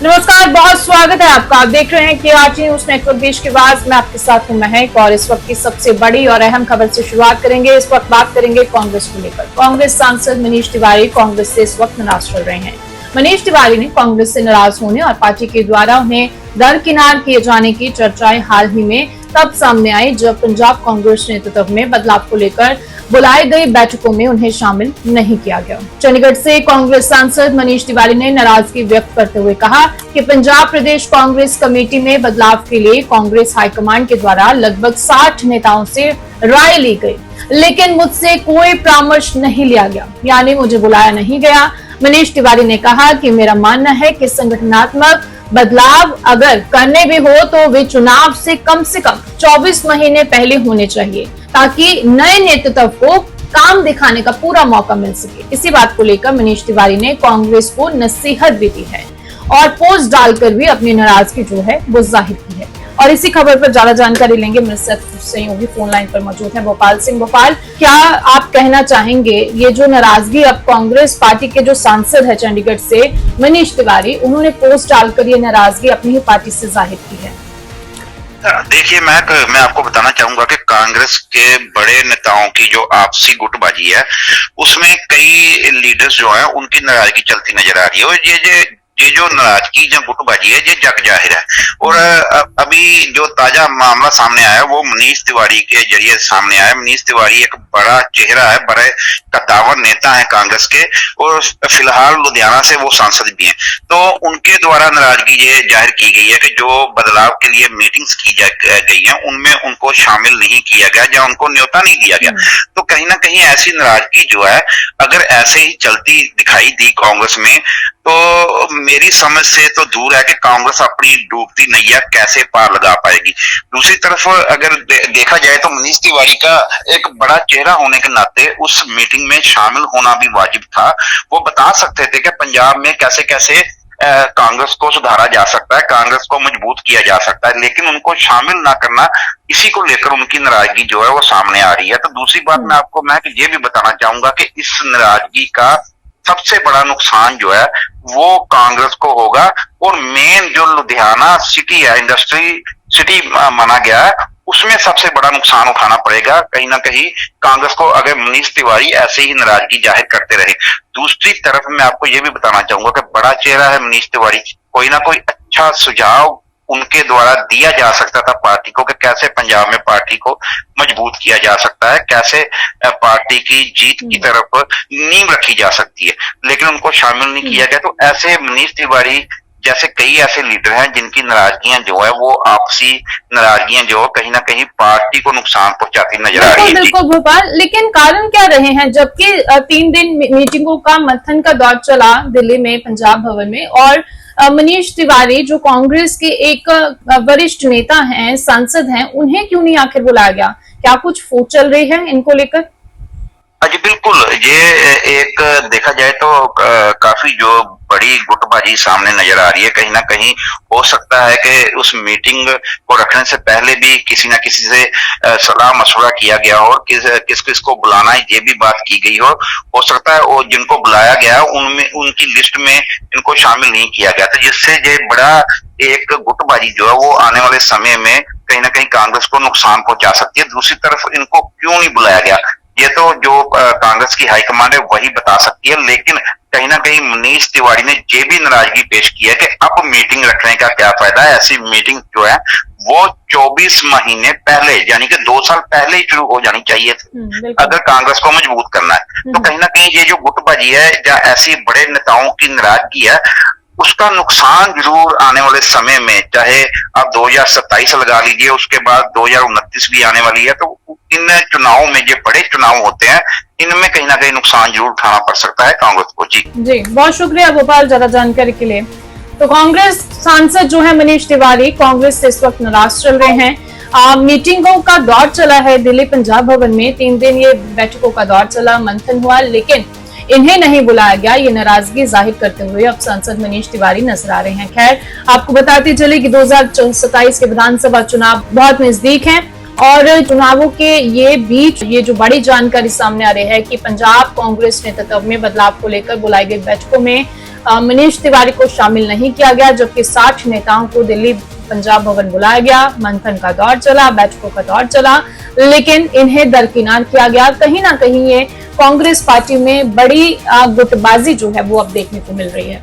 नमस्कार, बहुत स्वागत है आपका। आप देख रहे हैं KRT न्यूज नेटवर्क देश की आवाज। मैं आपके साथ हूं महक और इस वक्त की सबसे बड़ी और अहम खबर से शुरुआत करेंगे। इस वक्त बात करेंगे कांग्रेस को लेकर। कांग्रेस सांसद मनीष तिवारी कांग्रेस से इस वक्त नाराज चल रहे हैं। मनीष तिवारी ने कांग्रेस से नाराज होने और पार्टी के द्वारा उन्हें दरकिनार किए जाने की चर्चाएं हाल ही में तब सामने आई जब पंजाब कांग्रेस नेतृत्व में बदलाव को लेकर बुलाई गई बैठकों में उन्हें शामिल नहीं किया गया। चंडीगढ़ से कांग्रेस सांसद मनीष तिवारी ने नाराजगी व्यक्त करते हुए कहा कि पंजाब प्रदेश कांग्रेस कमेटी में बदलाव के लिए कांग्रेस हाईकमान के द्वारा लगभग 60 नेताओं से राय ली गई, लेकिन मुझसे कोई परामर्श नहीं लिया गया, यानी मुझे बुलाया नहीं गया। मनीष तिवारी ने कहा कि मेरा मानना है कि संगठनात्मक बदलाव अगर करने भी हो तो वे चुनाव से कम 24 महीने पहले होने चाहिए, ताकि नए नेतृत्व को काम दिखाने का पूरा मौका मिल सके। इसी बात को लेकर मनीष तिवारी ने कांग्रेस को नसीहत भी दी है और पोस्ट डालकर भी अपनी नाराजगी जो है वो जाहिर की है। और इसी खबर पर ज्यादा जानकारी लेंगे। मेरे साथ सहयोगी फोन लाइन पर मौजूद है गोपाल सिंह। गोपाल, क्या आप कहना चाहेंगे ये जो नाराजगी अब कांग्रेस पार्टी के जो सांसद है चंडीगढ़ से मनीष तिवारी, उन्होंने पोस्ट डालकर ये नाराजगी अपनी ही पार्टी से जाहिर की है? देखिए, मैं आपको बताना चाहूंगा कि कांग्रेस के बड़े नेताओं की जो आपसी गुटबाजी है उसमें कई लीडर्स जो हैं उनकी नाराजगी चलती नजर आ रही है। और ये जो नाराजगी या गुटबाजी है ये जग जाहिर है। और अभी जो ताजा मामला सामने आया वो मनीष तिवारी के जरिए सामने आया। मनीष तिवारी एक बड़ा चेहरा है, बड़े कद्दावर नेता है कांग्रेस के, और फिलहाल लुधियाना से वो सांसद भी हैं। तो उनके द्वारा नाराजगी ये जाहिर की गई है कि जो बदलाव के लिए मीटिंग्स की गई हैं उनमें उनको शामिल नहीं किया गया या उनको न्योता नहीं दिया गया। तो कहीं ना कहीं ऐसी नाराजगी जो है अगर ऐसे ही चलती दिखाई दी कांग्रेस में तो मेरी समझ से तो दूर है कि कांग्रेस अपनी डूबती नैया कैसे पार लगा पाएगी। दूसरी तरफ अगर देखा जाए तो मनीष तिवारी का एक बड़ा चेहरा होने के नाते उस मीटिंग में शामिल होना भी वाजिब था। वो बता सकते थे कि पंजाब में कैसे कैसे कांग्रेस को सुधारा जा सकता है, कांग्रेस को मजबूत किया जा सकता है, लेकिन उनको शामिल ना करना, इसी को लेकर उनकी नाराजगी जो है वो सामने आ रही है। तो दूसरी बात मैं ये भी बताना चाहूंगा कि इस नाराजगी का सबसे बड़ा नुकसान जो है वो कांग्रेस को होगा। और मेन जो लुधियाना सिटी है, इंडस्ट्री सिटी माना गया है, उसमें सबसे बड़ा नुकसान उठाना पड़ेगा कहीं ना कहीं कांग्रेस को अगर मनीष तिवारी ऐसे ही नाराजगी जाहिर करते रहे। दूसरी तरफ मैं आपको ये भी बताना चाहूंगा कि बड़ा चेहरा है मनीष तिवारी, कोई ना कोई अच्छा सुझाव उनके द्वारा दिया जा सकता था पार्टी को कि कैसे पंजाब में पार्टी को मजबूत किया जा सकता है, कैसे पार्टी की जीत की तरफ नींव रखी जा सकती है, लेकिन उनको शामिल नहीं किया गया। तो ऐसे मनीष तिवारी जैसे कई ऐसे लीडर हैं जिनकी नाराजगियां जो है वो आपसी नाराजगियां जो कहीं ना कहीं पार्टी को नुकसान पहुंचाती नजर आ रही है। बिल्कुल भोपाल, लेकिन कारण क्या रहे हैं जबकि 3 दिन मीटिंगों का मंथन का दौर चला दिल्ली में पंजाब भवन में, और मनीष तिवारी जो कांग्रेस के एक वरिष्ठ नेता हैं, सांसद हैं, उन्हें क्यों नहीं आखिर बुलाया गया? क्या कुछ फूट चल रही है इनको लेकर? जी बिल्कुल, ये एक देखा जाए तो काफी जो बड़ी गुटबाजी सामने नजर आ रही है। कहीं ना कहीं हो सकता है कि उस मीटिंग को रखने से पहले भी किसी ना किसी से सलाह मशवरा किया गया हो और किस को बुलाना है ये भी बात की गई हो सकता है वो जिनको बुलाया गया उनमें उनकी लिस्ट में इनको शामिल नहीं किया गया था, जिससे ये बड़ा एक गुटबाजी जो है वो आने वाले समय में कहीं ना कहीं कांग्रेस को नुकसान पहुंचा सकती है। दूसरी तरफ इनको क्यों नहीं बुलाया गया ये तो जो कांग्रेस की हाईकमान है वही बता सकती है, लेकिन कहीं ना कहीं मनीष तिवारी ने ये भी नाराजगी पेश की है कि अब मीटिंग रखने का क्या फायदा है। ऐसी मीटिंग जो है वो 24 महीने पहले यानी कि 2 साल पहले ही शुरू हो जानी चाहिए थी अगर कांग्रेस को मजबूत करना है। तो कहीं ना कहीं ये जो गुटबाजी है या ऐसी बड़े नेताओं की नाराजगी है उसका नुकसान जरूर आने वाले समय में, चाहे आप 2027 लगा लीजिए, उसके बाद 2029 भी आने वाली है, तो इन चुनाव में जो बड़े चुनाव होते हैं इनमें कहीं ना कहीं नुकसान जरूर उठाना पड़ सकता है कांग्रेस को। जी बहुत शुक्रिया भोपाल ज्यादा जानकारी के लिए। तो कांग्रेस सांसद जो है मनीष तिवारी कांग्रेस से इस वक्त नाराज चल रहे हैं। मीटिंगों का दौर चला है दिल्ली पंजाब भवन में, 3 दिन ये बैठकों का दौर चला, मंथन हुआ, लेकिन इन्हें नहीं बुलाया गया। ये नाराजगी जाहिर करते हुए अब सांसद मनीष तिवारी नजर आ रहे हैं। खैर, आपको बताते चले कि 2027 के विधानसभा चुनाव बहुत नजदीक हैं और चुनावों के ये बीच ये जो बड़ी जानकारी सामने आ रही है कि पंजाब कांग्रेस नेतृत्व में बदलाव को लेकर बुलाई गई बैठकों में मनीष तिवारी को शामिल नहीं किया गया, जबकि 60 नेताओं को दिल्ली पंजाब भवन बुलाया गया। मंथन का दौर चला, बैठकों का दौर चला, लेकिन इन्हें दरकिनार किया गया। कहीं ना कहीं ये कांग्रेस पार्टी में बड़ी गुटबाजी जो है वो अब देखने को मिल रही है।